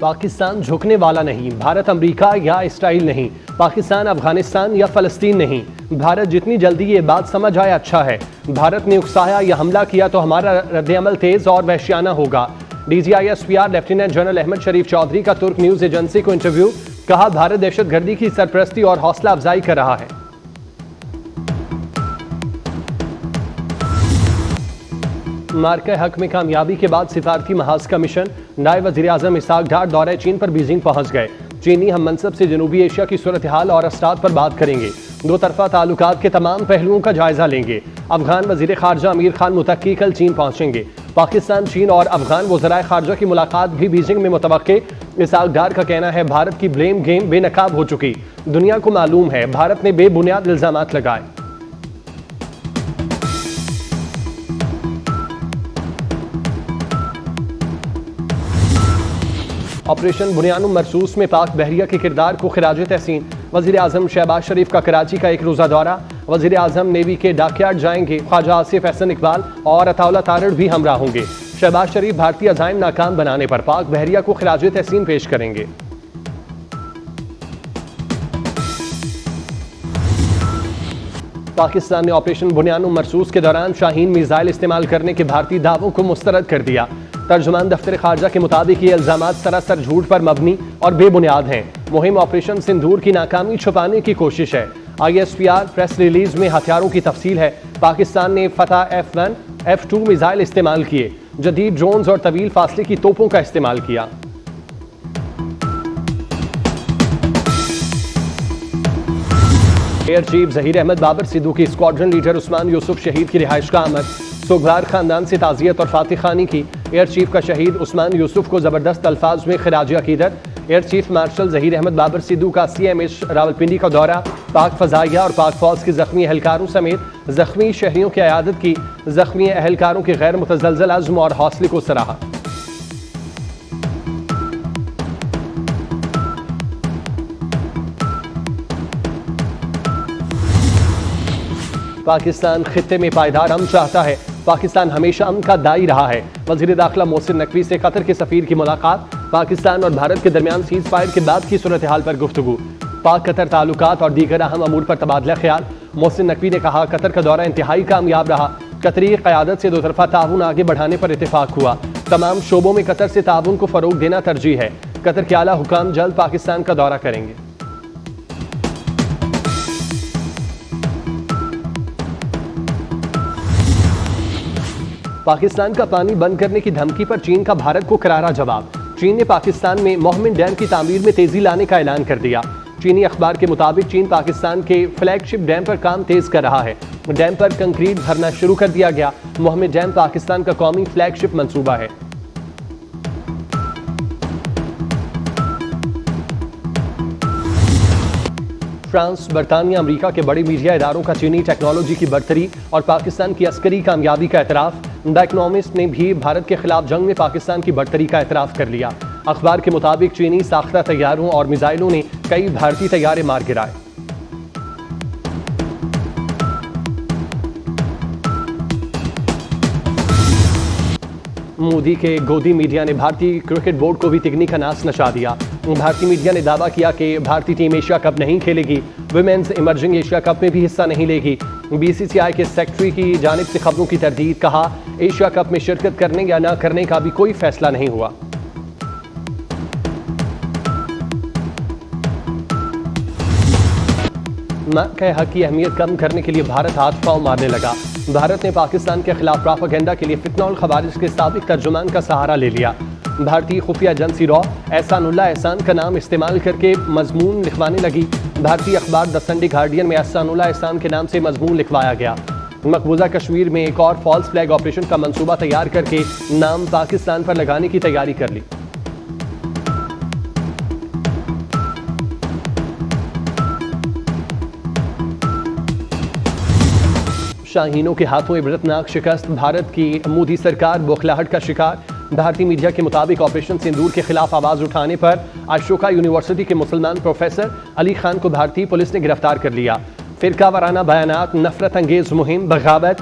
پاکستان جھکنے والا نہیں، بھارت امریکہ یا اسرائیل نہیں، پاکستان افغانستان یا فلسطین نہیں، بھارت جتنی جلدی یہ بات سمجھ آئے اچھا ہے۔ بھارت نے اکسایا یا حملہ کیا تو ہمارا رد عمل تیز اور وحشیانہ ہوگا۔ D G I S P R lieutenant general Ahmed Sharif Chaudhry کا ترک نیوز ایجنسی کو انٹرویو، کہا بھارت دہشت گردی کی سرپرستی اور حوصلہ افزائی کر رہا ہے۔ مارکہ حق میں کامیابی کے بعد سفارتی محاذ کا مشن، نائب وزیر اعظم اسحاق ڈار دورہ چین پر بیجنگ پہنچ گئے۔ چینی ہم منصب سے جنوبی ایشیا کی صورتحال اور اثرات پر بات کریں گے، دو طرفہ تعلقات کے تمام پہلوؤں کا جائزہ لیں گے۔ افغان وزیر خارجہ امیر خان متقی کل چین پہنچیں گے۔ پاکستان، چین اور افغان وزرائے خارجہ کی ملاقات بھی بیجنگ میں متوقع۔ اسحاق ڈار کا کہنا ہے بھارت کی بلیم گیم بے نقاب ہو چکی، دنیا کو معلوم ہے بھارت نے بے بنیاد الزامات لگائے۔ آپریشن بنیان مرصوص میں پاک بحریہ کے کردار کو خراج تحسین، وزیر اعظم شہباز شریف کا کراچی کا ایک روزہ دورہ۔ وزیر اعظم نیوی کے ڈاک یارڈ جائیں گے، خواجہ آصف احسن اقبال اور عطا اللہ تارڑ بھی ہمراہ ہوں گے۔ شہباز شریف بھارتی عزائم ناکام بنانے پر پاک بحریہ کو خراج تحسین پیش کریں گے۔ پاکستان نے آپریشن بنیان مرصوص کے دوران شاہین میزائل استعمال کرنے کے بھارتی دعووں کو مسترد کر دیا۔ ترجمان دفتر خارجہ کے مطابق یہ الزامات سراسر جھوٹ پر مبنی اور بے بنیاد ہیں۔ مہم آپریشن سندور کی ناکامی چھپانے کی کوشش ہے۔ آئی S P are press release میں ہتھیاروں کی تفصیل ہے۔ پاکستان نے فتح F1 F2 میزائل استعمال کیے، جدید ڈرونز اور طویل فاصلے کی توپوں کا استعمال کیا۔ ایئر چیف ظہیر احمد بابر سدھو کی اسکواڈرن لیڈر عثمان یوسف شہید کی رہائش کا آمد، سوگوار خاندان سے تعزیت اور فاتح خوانی کی۔ ایئر چیف کا شہید عثمان یوسف کو زبردست الفاظ میں خراج عقیدت۔ Air chief marshal Zaheer Ahmed Babar Sidhu کا CMH راولپنڈی کا دورہ، پاک فضائیہ اور پاک فوج کے زخمی اہلکاروں سمیت زخمی شہریوں کی عیادت کی، زخمی اہلکاروں کے غیر متزلزل عزم اور حوصلے کو سراہا۔ پاکستان خطے میں پائیدار امن چاہتا ہے، پاکستان ہمیشہ امن کا داعی رہا ہے۔ وزیر داخلہ محسن نقوی سے قطر کے سفیر کی ملاقات، پاکستان اور بھارت کے درمیان سیز فائر کے بعد کی صورتحال پر گفتگو، پاک قطر تعلقات اور دیگر اہم امور پر تبادلہ خیال۔ محسن نقوی نے کہا قطر کا دورہ انتہائی کامیاب رہا، قطری قیادت سے دو طرفہ تعاون آگے بڑھانے پر اتفاق ہوا، تمام شعبوں میں قطر سے تعاون کو فروغ دینا ترجیح ہے۔ قطر کے اعلیٰ حکام جلد پاکستان کا دورہ کریں گے۔ پاکستان کا پانی بند کرنے کی دھمکی پر چین کا بھارت کو کرارا جواب، چین نے پاکستان میں موہمن ڈیم کی تعمیر میں تیزی لانے کا اعلان کر دیا۔ چینی اخبار کے مطابق چین پاکستان کے فلیگ شپ ڈیم پر کام تیز کر رہا ہے، ڈیم پر کنکریٹ بھرنا شروع کر دیا گیا۔ موہمن ڈیم پاکستان کا قومی فلیگ شپ منصوبہ ہے۔ فرانس، برطانیہ، امریکہ کے بڑے میڈیا اداروں کا چینی ٹیکنالوجی کی برتری اور پاکستان کی عسکری کامیابی کا اعتراف۔ دی اکنامسٹ نے بھی بھارت کے خلاف جنگ میں پاکستان کی برتری کا اعتراف کر لیا۔ اخبار کے مطابق چینی ساختہ طیاروں اور میزائلوں نے کئی بھارتی طیارے مار گرائے۔ مودی کے گودی میڈیا نے بھارتی کرکٹ بورڈ کو بھی تگنی کا ناس نچا دیا۔ بھارتی میڈیا نے دعویٰ کیا کہ بھارتی ٹیم ایشیا کپ نہیں کھیلے گی، ویمنز ایمرجنگ ایشیا کپ میں بھی حصہ نہیں لے گی۔ BCCI کے سیکرٹری کی جانب سے خبروں کی تردید، کہا ایشیا کپ میں شرکت کرنے یا نہ کرنے کا بھی کوئی فیصلہ نہیں ہوا۔ مارکہ حق کی اہمیت کم کرنے کے لیے بھارت ہاتھ پاؤں مارنے لگا۔ بھارت نے پاکستان کے خلاف پراپیگنڈا کے لیے فتنہ الخوارج کے سابق ترجمان کا سہارا لے لیا۔ بھارتی خفیہ ایجنسی را احسان اللہ احسان کا نام استعمال کر کے مضمون لکھوانے لگی۔ بھارتی اخبار دی سنڈے گارڈین میں احسان اللہ احسان کے نام سے مضمون لکھوایا گیا۔ مقبوضہ کشمیر میں ایک اور فالس فلیگ آپریشن کا منصوبہ تیار کر کے نام پاکستان پر لگانے کی تیاری کر لی۔ شاہینوں کے ہاتھوں عبرتناک شکست، بھارت کی مودی سرکار بوکھلاہٹ کا شکار۔ بھارتی میڈیا کے مطابق آپریشن سندور کے خلاف آواز اٹھانے پر اشوکا یونیورسٹی کے مسلمان پروفیسر علی خان کو بھارتی پولیس نے گرفتار کر لیا۔ فرقہ وارانہ بیانات، نفرت انگیز مہم، بغاوت،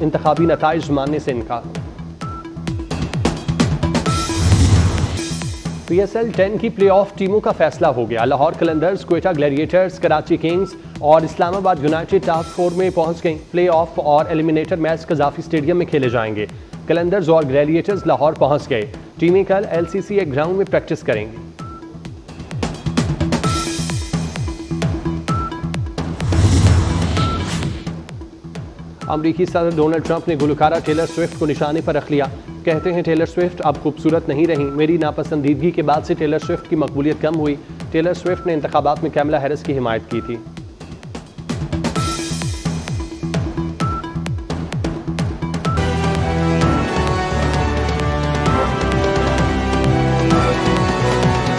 انتخابی نتائج ماننے سے انکار۔ پی ایس ایل 10 کی پلے آف ٹیموں کا فیصلہ ہو گیا۔ لاہور قلندرز، کوئٹہ گلیڈیٹرز، کراچی کنگز اور اسلام آباد یونائٹڈ ٹاپ 4 میں پہنچ گئیں۔ پلے آف اور ایلیمینیٹر میچ قذافی اسٹیڈیم میں کھیلے جائیں گے۔ قلندرز اور گلیڈیٹرز لاہور پہنچ گئے۔ ٹیمیں کل ایل سی سی ایک گراؤنڈ میں پریکٹس کریں گی۔ امریکی صدر ڈونلڈ ٹرمپ نے گلوکارہ ٹیلر سوئفٹ کو نشانے پر رکھ لیا۔ کہتے ہیں ٹیلر سوئفٹ اب خوبصورت نہیں رہیں، میری ناپسندیدگی کے بعد سے ٹیلر سوئفٹ کی مقبولیت کم ہوئی۔ ٹیلر سوئفٹ نے انتخابات میں کیملا ہیرس کی حمایت کی تھی۔